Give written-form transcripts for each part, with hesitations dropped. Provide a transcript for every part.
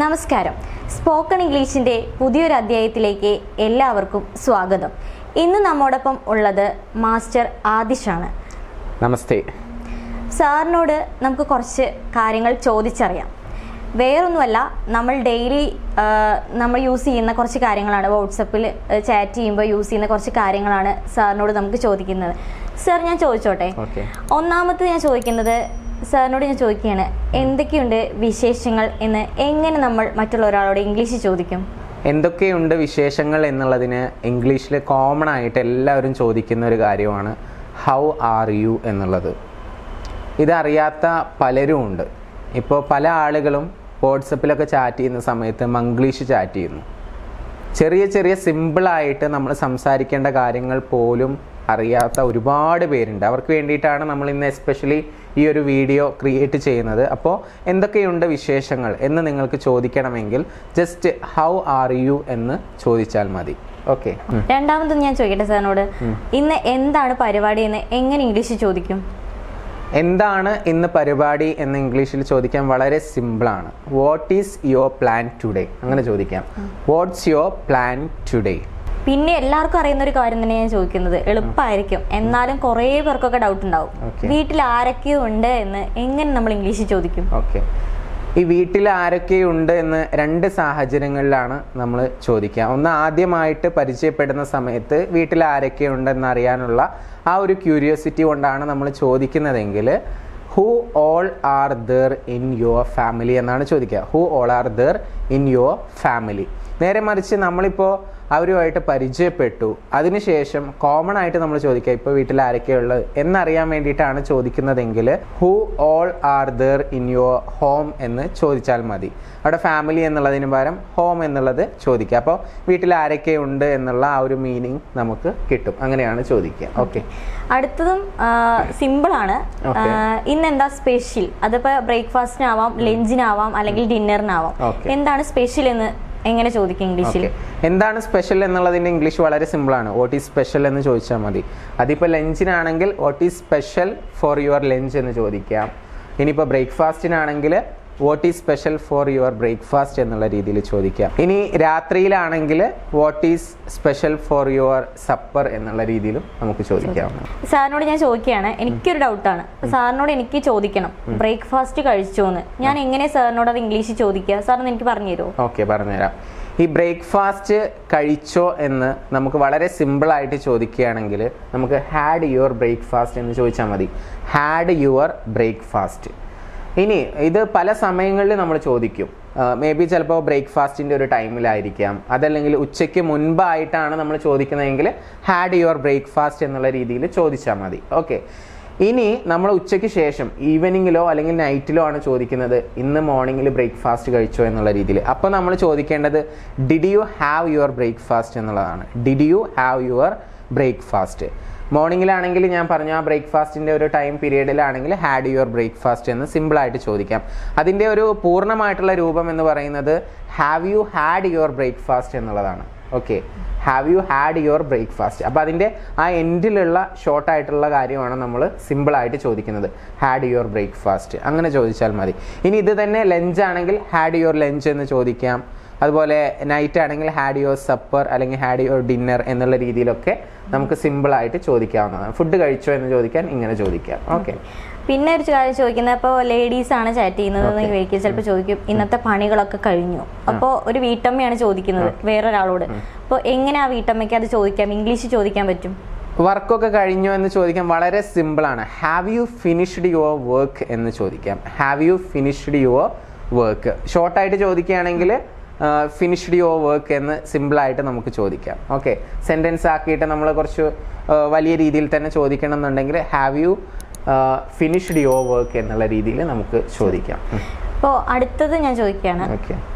നമസ്കാരം. സ്പോക്കൺ ഇംഗ്ലീഷിൻ്റെ പുതിയൊരു അധ്യായത്തിലേക്ക് എല്ലാവർക്കും സ്വാഗതം. ഇന്ന് നമ്മോടൊപ്പം ഉള്ളത് മാസ്റ്റർ ആദിഷാണ്. നമസ്തേ. സാറിനോട് നമുക്ക് കുറച്ച് കാര്യങ്ങൾ ചോദിച്ചറിയാം. വേറൊന്നുമല്ല, നമ്മൾ ഡെയിലി നമ്മൾ യൂസ് ചെയ്യുന്ന കുറച്ച് കാര്യങ്ങളാണ്, വാട്സപ്പിൽ ചാറ്റ് ചെയ്യുമ്പോൾ യൂസ് ചെയ്യുന്ന കുറച്ച് കാര്യങ്ങളാണ് സാറിനോട് നമുക്ക് ചോദിക്കുന്നത്. സാർ, ഞാൻ ചോദിച്ചോട്ടെ? ഒന്നാമത്തെ ഞാൻ ചോദിക്കുന്നത്, സാറിനോട് ഞാൻ ചോദിക്കുകയാണ്, എന്തൊക്കെയുണ്ട് വിശേഷങ്ങൾ എന്ന് എങ്ങനെ നമ്മൾ മറ്റുള്ള ഒരാളോട് ഇംഗ്ലീഷിൽ ചോദിക്കും? എന്തൊക്കെയുണ്ട് വിശേഷങ്ങൾ എന്നുള്ളതിന് ഇംഗ്ലീഷിൽ കോമൺ ആയിട്ട് എല്ലാവരും ചോദിക്കുന്ന ഒരു കാര്യമാണ് ഹൗ ആർ യു എന്നുള്ളത്. ഇതറിയാത്ത പലരും ഉണ്ട്. ഇപ്പോൾ പല ആളുകളും വാട്സപ്പിലൊക്കെ ചാറ്റ് ചെയ്യുന്ന സമയത്ത് മംഗ്ലീഷ് ചാറ്റ് ചെയ്യുന്നു. ചെറിയ ചെറിയ സിമ്പിളായിട്ട് നമ്മൾ സംസാരിക്കേണ്ട കാര്യങ്ങൾ പോലും അറിയാത്ത ഒരുപാട് പേരുണ്ട്. അവർക്ക് വേണ്ടിയിട്ടാണ് നമ്മൾ ഇന്ന് എസ്പെഷ്യലി ഈ ഒരു വീഡിയോ ക്രിയേറ്റ് ചെയ്യുന്നത്. അപ്പോൾ എന്തൊക്കെയുണ്ട് വിശേഷങ്ങൾ എന്ന് നിങ്ങൾക്ക് ചോദിക്കണമെങ്കിൽ ജസ്റ്റ് ഹൗ ആർ യു എന്ന് ചോദിച്ചാൽ മതി. ഓക്കെ. രണ്ടാമത് ഞാൻ ചോദിക്കട്ടെ സാറിനോട്, ഇന്ന് എന്താണ് പരിപാടി എന്ന് എങ്ങനെ ഇംഗ്ലീഷിൽ ചോദിക്കും? എന്താണ് ഇന്ന് പരിപാടി എന്ന് ഇംഗ്ലീഷിൽ ചോദിക്കാൻ വളരെ സിമ്പിളാണ്. What is your plan today? അങ്ങനെ ചോദിക്കാം. What's your plan today? പിന്നെ എല്ലാവർക്കും അറിയുന്ന ഒരു കാര്യം തന്നെ ഞാൻ ചോദിക്കുന്നത്, എളുപ്പമായിരിക്കും, എന്നാലും കുറേ പേർക്കൊക്കെ ഡൗട്ട് ഉണ്ടാവും. വീട്ടിൽ ആരൊക്കെയോ ഉണ്ട് എന്ന് എങ്ങനെ നമ്മൾ ഇംഗ്ലീഷിൽ ചോദിക്കും? ഓക്കെ. ഈ വീട്ടിൽ ആരൊക്കെയുണ്ട് എന്ന് രണ്ട് സാഹചര്യങ്ങളിലാണ് നമ്മൾ ചോദിക്കുക. ഒന്ന്, ആദ്യമായിട്ട് പരിചയപ്പെടുന്ന സമയത്ത് വീട്ടിൽ ആരൊക്കെയുണ്ടെന്ന് അറിയാനുള്ള ആ ഒരു ക്യൂരിയോസിറ്റി കൊണ്ടാണ് നമ്മൾ ചോദിക്കുന്നതെങ്കിൽ who all are there in your family എന്നാണ് ചോദിക്കുക. Who all are there in your family. നേരെ മറിച്ച് നമ്മളിപ്പോൾ അവരുമായിട്ട് പരിചയപ്പെട്ടു, അതിനുശേഷം കോമൺ ആയിട്ട് നമ്മൾ ചോദിക്കുക ഇപ്പോൾ വീട്ടിൽ ആരൊക്കെയുള്ളത് എന്നറിയാൻ വേണ്ടിയിട്ടാണ് ചോദിക്കുന്നതെങ്കിൽ who all are there in your home എന്ന് ചോദിച്ചാൽ മതി. അവിടെ ഫാമിലി എന്നുള്ളതിന് പകരം ഹോം എന്നുള്ളത് ചോദിക്കുക. അപ്പോൾ വീട്ടിൽ ആരൊക്കെയുണ്ട് എന്നുള്ള ആ ഒരു മീനിങ് നമുക്ക് കിട്ടും. അങ്ങനെയാണ് ചോദിക്കുക. ഓക്കെ. അടുത്തതും സിമ്പിളാണ്. ഇന്നെന്താ സ്പെഷ്യൽ? അതിപ്പോൾ ബ്രേക്ക്ഫാസ്റ്റിനാവാം, ലഞ്ചിനാവാം, അല്ലെങ്കിൽ ഡിന്നറിനാവാം. എന്താണ് സ്പെഷ്യൽ എന്ന് എങ്ങനെ ചോദിക്കും ഇംഗ്ലീഷിൽ? എന്താണ് സ്പെഷ്യൽ എന്നുള്ളതിൻ്റെ ഇംഗ്ലീഷ് വളരെ സിമ്പിളാണ്. വാട്ട് ഈസ് സ്പെഷ്യൽ എന്ന് ചോദിച്ചാൽ മതി. അതിപ്പോൾ ലഞ്ചിനാണെങ്കിൽ what is special for your lunch എന്ന് ചോദിക്കാം. ഇനിയിപ്പോൾ ബ്രേക്ക്ഫാസ്റ്റിനാണെങ്കിൽ what is special for your breakfast എന്നുള്ള രീതിയിൽ ചോദിക്കാം. ഇനി രാത്രിയിലാണെങ്കിൽ what is special for your supper എന്നുള്ള രീതിയിലും നമുക്ക് ചോദിക്കാം. സാറിനോട് ഞാൻ ചോദിക്കുകയാണ്, എനിക്കൊരു ഡൗട്ടാണ്. സാറിനോട് എനിക്ക് ചോദിക്കണം, ബ്രേക്ക്ഫാസ്റ്റ് കഴിച്ചോ എന്ന്. ഞാൻ എങ്ങനെ സാറിനോട് അത് ഇംഗ്ലീഷിൽ ചോദിക്കുക? സാറിന് എനിക്ക് പറഞ്ഞു തരുമോ? ഓക്കെ, പറഞ്ഞുതരാം. ഈ ബ്രേക്ക്ഫാസ്റ്റ് കഴിച്ചോ എന്ന് നമുക്ക് വളരെ സിമ്പിളായിട്ട് ചോദിക്കുകയാണെങ്കിൽ നമുക്ക് ഹാഡ് യുവർ ബ്രേക്ക്ഫാസ്റ്റ് എന്ന് ചോദിച്ചാൽ മതി. Had your breakfast. ഇനി ഇത് പല സമയങ്ങളിൽ നമ്മൾ ചോദിക്കും. മേ ബി ചിലപ്പോൾ ബ്രേക്ക്ഫാസ്റ്റിൻ്റെ ഒരു ടൈമിലായിരിക്കാം, അതല്ലെങ്കിൽ ഉച്ചയ്ക്ക് മുൻപായിട്ടാണ് നമ്മൾ ചോദിക്കുന്നതെങ്കിൽ ഹാഡ് യുവർ ബ്രേക്ക്ഫാസ്റ്റ് എന്നുള്ള രീതിയിൽ ചോദിച്ചാൽ മതി. ഓക്കെ. ഇനി നമ്മൾ ഉച്ചയ്ക്ക് ശേഷം ഈവനിങ്ങിലോ അല്ലെങ്കിൽ നൈറ്റിലോ ആണ് ചോദിക്കുന്നത്, ഇന്ന് മോർണിംഗിൽ ബ്രേക്ക്ഫാസ്റ്റ് കഴിച്ചോ എന്നുള്ള രീതിയിൽ. അപ്പോൾ നമ്മൾ ചോദിക്കേണ്ടത് did you have your breakfast എന്നുള്ളതാണ്. Did you have your breakfast. മോർണിംഗിലാണെങ്കിൽ ഞാൻ പറഞ്ഞ ആ ബ്രേക്ക്ഫാസ്റ്റിൻ്റെ ഒരു ടൈം പീരീഡിലാണെങ്കിൽ ഹാഡ് യുവർ ബ്രേക്ക്ഫാസ്റ്റ് എന്ന് സിമ്പിളായിട്ട് ചോദിക്കാം. അതിൻ്റെ ഒരു പൂർണ്ണമായിട്ടുള്ള രൂപം എന്ന് പറയുന്നത് have you had your breakfast എന്നുള്ളതാണ്. Okay. Have you had your breakfast. അപ്പോൾ അതിൻ്റെ ആ എൻഡിലുള്ള ഷോർട്ടായിട്ടുള്ള കാര്യമാണ് നമ്മൾ സിമ്പിളായിട്ട് ചോദിക്കുന്നത്, ഹാഡ് യുവർ ബ്രേക്ക്ഫാസ്റ്റ്. അങ്ങനെ ചോദിച്ചാൽ മതി. ഇനി ഇത് തന്നെ ലഞ്ച് ആണെങ്കിൽ ഹാഡ് യുവർ ലഞ്ച് എന്ന് ചോദിക്കാം. അതുപോലെ നൈറ്റ് ആണെങ്കിൽ ഹാഡ് യുവർ സപ്പർ അല്ലെങ്കിൽ ഹാഡ് യുവർ ഡിന്നർ എന്നുള്ള രീതിയിലൊക്കെ നമുക്ക് സിമ്പിളായിട്ട് ചോദിക്കാവുന്നതാണ്. ഫുഡ് കഴിച്ചോ എന്ന് ചോദിക്കാൻ ഇങ്ങനെ ചോദിക്കാം. ഓക്കെ. പിന്നെ ഒരു കാര്യം ചോദിക്കുന്നത്, ഇപ്പോൾ ലേഡീസ് ആണ് ചാറ്റ് ചെയ്യുന്നത്, ചിലപ്പോൾ ചോദിക്കും ഇന്നത്തെ പണികളൊക്കെ കഴിഞ്ഞു. അപ്പോൾ ഒരു വീട്ടമ്മയാണ് ചോദിക്കുന്നത് വേറൊരാളോട്. അപ്പോൾ എങ്ങനെ ആ വീട്ടമ്മയ്ക്ക് അത് ചോദിക്കാം, ഇംഗ്ലീഷിൽ ചോദിക്കാൻ പറ്റും? വർക്കൊക്കെ കഴിഞ്ഞോ എന്ന് ചോദിക്കാൻ വളരെ സിമ്പിളാണ്. Have you finished your work എന്ന് ചോദിക്കാം. Have you finished your work. ഷോർട്ടായിട്ട് ചോദിക്കുകയാണെങ്കിൽ ഫിനിഷ്ഡ് യുവർ വർക്ക് എന്ന് സിമ്പിളായിട്ട് നമുക്ക് ചോദിക്കാം. ഓക്കെ. സെൻറ്റൻസ് ആക്കിയിട്ട് നമ്മൾ കുറച്ച് വലിയ രീതിയിൽ തന്നെ ചോദിക്കണം എന്നുണ്ടെങ്കിൽ have you finished your work എന്നുള്ള രീതിയിൽ നമുക്ക് ചോദിക്കാം. അപ്പോൾ അടുത്തത് ഞാൻ ചോദിക്കുകയാണ്,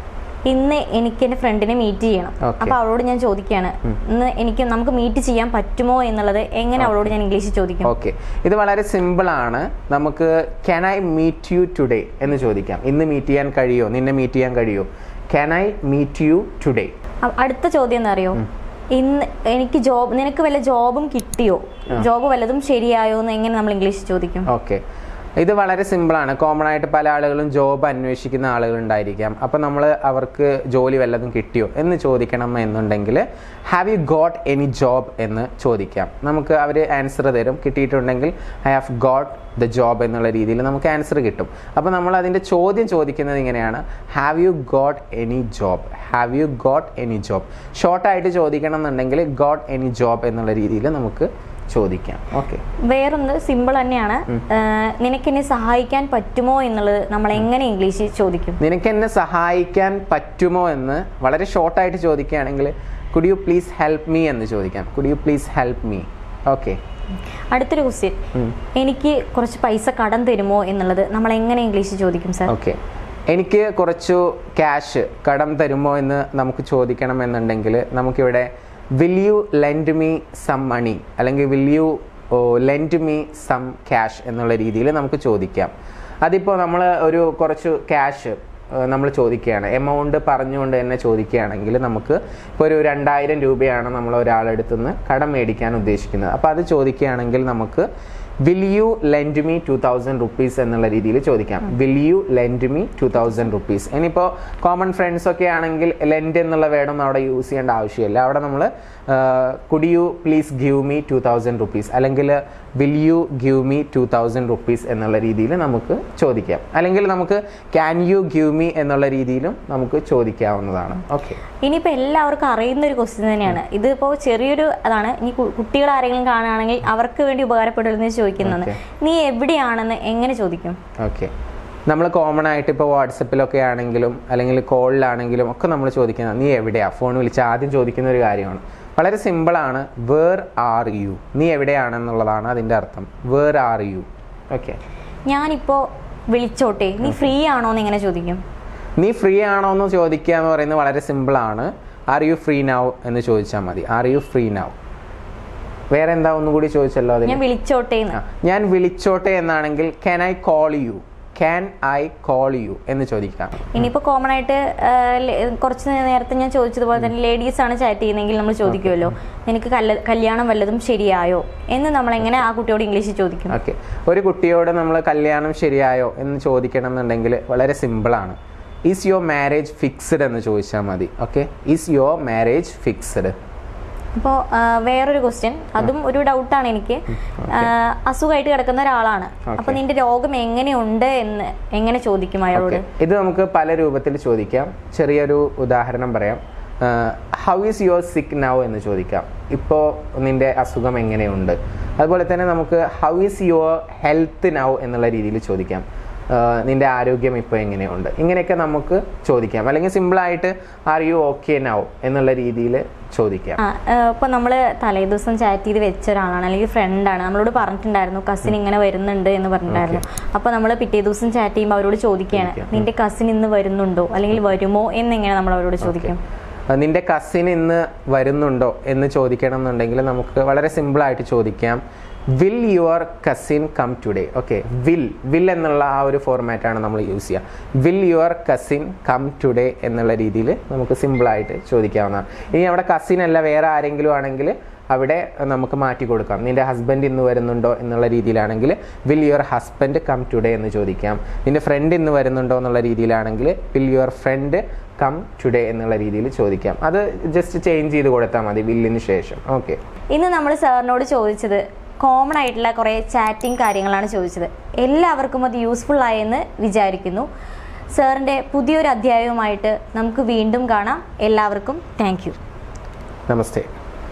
ഇന്ന് എനിക്ക് എൻ്റെ ഫ്രണ്ടിനെ മീറ്റ് ചെയ്യണം. അപ്പോൾ അവളോട് ഞാൻ ചോദിക്കുകയാണ്, ഇന്ന് നമുക്ക് മീറ്റ് ചെയ്യാൻ പറ്റുമോ എന്നുള്ളത് എങ്ങനെ അവളോട് ഞാൻ ഇംഗ്ലീഷിൽ ചോദിക്കും? ഓക്കെ. ഇത് വളരെ സിമ്പിളാണ്. നമുക്ക് can I meet you today എന്ന് ചോദിക്കാം. ഇന്ന് മീറ്റ് ചെയ്യാൻ കഴിയുമോ, നിന്നെ മീറ്റ് ചെയ്യാൻ കഴിയുമോ? Can I meet you today. അടുത്ത ചോദ്യം എന്താ അറിയോ, ഇന്ന് എനിക്ക് നിനക്ക് വല്ല ജോബും കിട്ടിയോ, ജോബ് വല്ലതും ശരിയായോ എന്ന് എങ്ങനെ നമ്മൾ ഇംഗ്ലീഷിൽ ചോദിക്കും? ഓക്കെ. ഇത് വളരെ സിമ്പിളാണ്. കോമൺ ആയിട്ട് പല ആളുകളും ജോബ് അന്വേഷിക്കുന്ന ആളുകളുണ്ടായിരിക്കാം. അപ്പോൾ നമ്മൾ അവർക്ക് ജോലി വല്ലതും കിട്ടിയോ എന്ന് ചോദിക്കണം എന്നുണ്ടെങ്കിൽ have you got any job എന്ന് ചോദിക്കാം. നമുക്ക് അവർ ആൻസർ തരും. കിട്ടിയിട്ടുണ്ടെങ്കിൽ I have got the job എന്നുള്ള രീതിയിൽ നമുക്ക് ആൻസർ കിട്ടും. അപ്പോൾ നമ്മൾ അതിൻ്റെ ചോദ്യം ചോദിക്കുന്നത് ഇങ്ങനെയാണ്, have you got any job, have you got any job. ഷോർട്ടായിട്ട് ചോദിക്കണം എന്നുണ്ടെങ്കിൽ ഗോട്ട് എനി ജോബ് എന്നുള്ള രീതിയിൽ നമുക്ക് ചോദിക്കാം. ഓക്കെ, വേറൊന്ന് സിമ്പിൾ തന്നെയാണ്. നിനക്കെന്നെ സഹായിക്കാൻ പറ്റുമോ എന്നുള്ളത് നമ്മൾ എങ്ങനെ ഇംഗ്ലീഷിൽ ചോദിക്കും? നിനക്കെന്നെ സഹായിക്കാൻ പറ്റുമോ എന്ന് വളരെ ഷോർട്ടായിട്ട് ചോദിക്കുകയാണെങ്കിൽ could you please help me എന്ന് ചോദിക്കാം. Could you please help me. Okay, അടുത്തൊരു ക്വസ്റ്റ്യൻ, എനിക്ക് കുറച്ച് പൈസ കടം തരുമോ എന്നുള്ളത് നമ്മൾ എങ്ങനെ ഇംഗ്ലീഷിൽ ചോദിക്കും സാർ? ഓക്കെ, എനിക്ക് കുറച്ചു ക്യാഷ് കടം തരുമോ എന്ന് നമുക്ക് ചോദിക്കണം എന്നുണ്ടെങ്കിൽ നമുക്കിവിടെ will you lend me some money അല്ലെങ്കിൽ will you lend me some cash എന്നുള്ള രീതിയിൽ നമുക്ക് ചോദിക്കാം. അതിപ്പോൾ നമ്മൾ ഒരു കുറച്ച് ക്യാഷ് നമ്മൾ ചോദിക്കുകയാണ്, എമൗണ്ട് പറഞ്ഞുകൊണ്ട് തന്നെ ചോദിക്കുകയാണെങ്കിൽ നമുക്ക് ഇപ്പോൾ ഒരു 2000 രൂപയാണ് നമ്മൾ ഒരാളെടുത്തു നിന്ന് കടം മേടിക്കാൻ ഉദ്ദേശിക്കുന്നത്. അപ്പോൾ അത് ചോദിക്കുകയാണെങ്കിൽ നമുക്ക് will you lend me 2000 rupees എന്നുള്ള രീതിയിൽ ചോദിക്കാം. Will you lend me 2000 rupees. ഇനിയിപ്പോൾ കോമൺ ഫ്രണ്ട്സ് ഒക്കെ ആണെങ്കിൽ ലെൻഡ് എന്നുള്ള വേർഡൊന്നും അവിടെ യൂസ് ചെയ്യേണ്ട ആവശ്യമില്ല. അവിടെ നമ്മൾ could you please give me 2000 rupees അല്ലെങ്കിൽ will you give me 2000 rupees എന്നുള്ള രീതിയിൽ നമുക്ക് ചോദിക്കാം. അല്ലെങ്കിൽ നമുക്ക് ക്യാൻ യു ഗിവ് മീ എന്നുള്ള രീതിയിലും നമുക്ക് ചോദിക്കാവുന്നതാണ്. ഓക്കെ, ഇനിയിപ്പോൾ എല്ലാവർക്കും അറിയുന്ന ഒരു ക്വസ്റ്റ്യൻ തന്നെയാണ്. ഇതിപ്പോൾ ചെറിയൊരു അതാണ്. ഇനി കുട്ടികൾ ആരെങ്കിലും കാണുകയാണെങ്കിൽ അവർക്ക് വേണ്ടി ഉപകാരപ്പെടുമെന്ന് ചോദിക്കുന്നത്, നീ എവിടെയാണെന്ന് എങ്ങനെ ചോദിക്കും? ഓക്കെ, നമ്മൾ കോമൺ ആയിട്ട് ഇപ്പോൾ വാട്സപ്പിലൊക്കെ ആണെങ്കിലും അല്ലെങ്കിൽ കോളിലാണെങ്കിലും ഒക്കെ നമ്മൾ ചോദിക്കുന്നത് നീ എവിടെയാ, ഫോൺ വിളിച്ച് ആദ്യം ചോദിക്കുന്ന ഒരു കാര്യമാണ്. വളരെ സിമ്പിളാണ്. വേർ ആർ യു, നീ എവിടെയാണെന്നുള്ളതാണ് അതിൻ്റെ അർത്ഥം. Where are you. ഓക്കെ, ഞാനിപ്പോൾ വിളിച്ചോട്ടെ, നീ ഫ്രീ ആണോ എന്ന് എങ്ങനെ ചോദിക്കും? നീ ഫ്രീ ആണോ എന്ന് ചോദിക്കുക എന്ന് പറയുന്നത് വളരെ സിമ്പിളാണ്. ആർ യു ഫ്രീ നൗ എന്ന് ചോദിച്ചാൽ മതി. Are you free now. വേറെ എന്താ ഒന്നുകൂടി ചോദിച്ചല്ലോ? ഞാൻ വിളിച്ചോട്ടെ എന്നാണെങ്കിൽ can I call you, can I call you എന്ന് ചോദിക്കാം. ഇനിയിപ്പോൾ കോമൺ ആയിട്ട് കുറച്ച് നേരത്തെ ഞാൻ ചോദിച്ചതുപോലെ തന്നെ ലേഡീസ് ആണ് ചാറ്റ് ചെയ്യുന്നതെങ്കിൽ നമ്മൾ ചോദിക്കുമല്ലോ, നിനക്ക് കല്യാണം വല്ലതും ശരിയായോ എന്ന് നമ്മൾ എങ്ങനെ ആ കുട്ടിയോട് ഇംഗ്ലീഷിൽ ചോദിക്കും? ഓക്കെ, ഒരു കുട്ടിയോട് നമ്മൾ കല്യാണം ശരിയായോ എന്ന് ചോദിക്കണം എന്നുണ്ടെങ്കിൽ വളരെ സിമ്പിളാണ്. ഈസ് യുവർ മാരേജ് ഫിക്സ്ഡ് എന്ന് ചോദിച്ചാൽ മതി. Okay, is your marriage fixed. അപ്പോൾ വേറൊരു ക്വസ്റ്റ്യൻ, അതും ഒരു ഡൗട്ടാണ് എനിക്ക്. അസുഖമായിട്ട് കിടക്കുന്ന ഒരാളാണ്, അപ്പോൾ നിന്റെ രോഗം എങ്ങനെയുണ്ട് എന്ന് എങ്ങനെ ചോദിക്കും അയാളോട്? ഇത് നമുക്ക് പല രൂപത്തിൽ ചോദിക്കാം. ചെറിയൊരു ഉദാഹരണം പറയാം. ഹൗ ഈസ് യുവർ സിക്ക് നൗ എന്ന് ചോദിക്കാം. ഇപ്പോൾ നിന്റെ അസുഖം എങ്ങനെയുണ്ട്. അതുപോലെ തന്നെ നമുക്ക് how is your health now എന്നുള്ള രീതിയിൽ ചോദിക്കാം. നിന്റെ ആരോഗ്യം ഇപ്പോൾ എങ്ങനെയുണ്ട്. ഇങ്ങനെയൊക്കെ നമുക്ക് ചോദിക്കാം. അല്ലെങ്കിൽ സിമ്പിളായിട്ട് ആർ യു ഓക്കെ നൗ എന്നുള്ള രീതിയിൽ ചോദിക്കാം. ഇപ്പോൾ നമ്മൾ തലേ ദിവസം ചാറ്റ് ചെയ്ത് വെച്ച ഒരാളാണ് അല്ലെങ്കിൽ ഫ്രണ്ടാണ്, നമ്മളോട് പറഞ്ഞിട്ടുണ്ടായിരുന്നു കസിൻ ഇങ്ങനെ വരുന്നുണ്ട് എന്ന് പറഞ്ഞിട്ടുണ്ടായിരുന്നു. അപ്പോൾ നമ്മൾ പിറ്റേ ദിവസം ചാറ്റ് ചെയ്യുമ്പോൾ അവരോട് ചോദിക്കുകയാണ്, നിന്റെ കസിൻ ഇന്ന് വരുന്നുണ്ടോ അല്ലെങ്കിൽ വരുമോ എന്നെങ്ങനെ നമ്മൾ അവരോട് ചോദിക്കും? നിന്റെ കസിൻ ഇന്ന് വരുന്നുണ്ടോ എന്ന് ചോദിക്കണം എന്നുണ്ടെങ്കിൽ നമുക്ക് വളരെ സിമ്പിളായിട്ട് ചോദിക്കാം, will your cousin come today. Okay, will എന്നുള്ള ആ ഒരു ഫോർമാറ്റാണ് നമ്മൾ യൂസ് ചെയ്യുക. Will your cousin come today എന്നുള്ള രീതിയിൽ നമുക്ക് സിമ്പിളായിട്ട് ചോദിക്കാവുന്നതാണ്. ഇനി അവിടെ കസിൻ അല്ല വേറെ ആരെങ്കിലും ആണെങ്കിൽ അവിടെ നമുക്ക് മാറ്റി കൊടുക്കാം. നിന്റെ ഹസ്ബൻഡ് ഇന്ന് വരുന്നുണ്ടോ എന്നുള്ള രീതിയിലാണെങ്കിൽ will your husband come today എന്ന് ചോദിക്കാം. നിന്റെ ഫ്രണ്ട് ഇന്ന് വരുന്നുണ്ടോ എന്നുള്ള രീതിയിലാണെങ്കിൽ will your friend come today എന്നുള്ള രീതിയിൽ ചോദിക്കാം. അത് ജസ്റ്റ് ചേഞ്ച് ചെയ്ത് കൊടുത്താൽ മതി വില്ലിന് ശേഷം. ഓക്കെ, ഇന്ന് നമ്മൾ സാറിനോട് ചോദിച്ചത് കോമൺ ആയിട്ടുള്ള കുറേ ചാറ്റിംഗ് കാര്യങ്ങളാണ് ചോദിച്ചത്. എല്ലാവർക്കും അത് യൂസ്ഫുൾ ആയെന്ന് വിചാരിക്കുന്നു. സാറിൻ്റെ പുതിയൊരു അധ്യായവുമായിട്ട് നമുക്ക് വീണ്ടും കാണാം. എല്ലാവർക്കും താങ്ക് യു. നമസ്തേ.